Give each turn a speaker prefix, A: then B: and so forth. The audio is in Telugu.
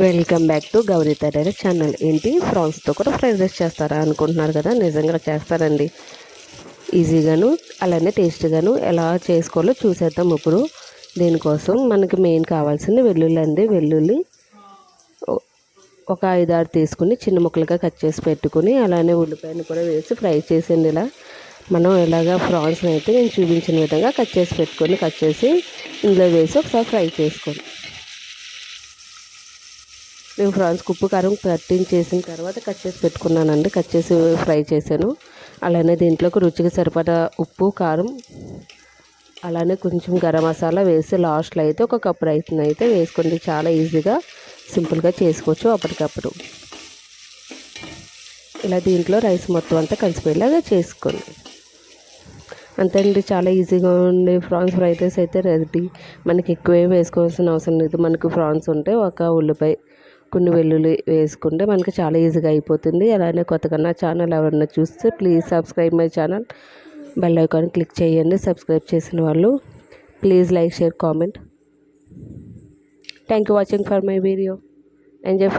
A: వెల్కమ్ బ్యాక్ టు గౌరీ తయారీ ఛానల్. ఏంటి ఫ్రాన్స్తో కూడా ఫ్రైడ్ రైస్ చేస్తారా అనుకుంటున్నారు కదా? నిజంగా చేస్తారండి, ఈజీగాను అలానే టేస్టీగాను. ఎలా చేసుకోవాలో చూసేద్దాం ఇప్పుడు. దీనికోసం మనకి మెయిన్ కావాల్సింది వెల్లుల్లి అండి. వెల్లుల్లి ఒక 5-6 తీసుకుని చిన్న ముక్కలుగా కట్ చేసి పెట్టుకుని, అలానే ఉల్లిపాయను కూడా వేసి ఫ్రై చేసేయండి. ఇలా మనం ఎలాగా ఫ్రాన్స్ని అయితే నేను చూపించిన విధంగా కట్ చేసి ఇందులో వేసి ఒకసారి ఫ్రై చేసుకోండి. నేను ఫ్రాన్స్కి ఉప్పు కారం చేసిన తర్వాత కట్ చేసి పెట్టుకున్నానండి. కట్ చేసి ఫ్రై చేశాను. అలానే దీంట్లోకి రుచికి సరిపడా ఉప్పు కారం, అలానే కొంచెం గరం మసాలా వేసి లాస్ట్లో అయితే ఒక కప్పు రైస్ని అయితే వేసుకోండి. చాలా ఈజీగా సింపుల్గా చేసుకోవచ్చు అప్పటికప్పుడు. ఇలా దీంట్లో రైస్ మొత్తం అంతా కలిసిపోయేలాగా చేసుకోండి. అంతే అండి, చాలా ఈజీగా ఉండే ఫ్రాన్స్ ఫ్రైడ్ రైస్ అయితే రెడీ. మనకి ఎక్కువ వేసుకోవాల్సిన అవసరం లేదు. మనకి ఫ్రాన్స్ ఉంటే ఒక ఉల్లిపాయ, కొన్ని వెల్లుల్లి వేసుకుంటే మనకి చాలా ఈజీగా అయిపోతుంది. అలానే కొత్తగా నా ఛానల్ ఎవరన్నా చూస్తే please subscribe my channel, bell icon click చేయండి. సబ్స్క్రైబ్ చేసిన వాళ్ళు please like, share, comment. Thank you watching for my video. Enjoy.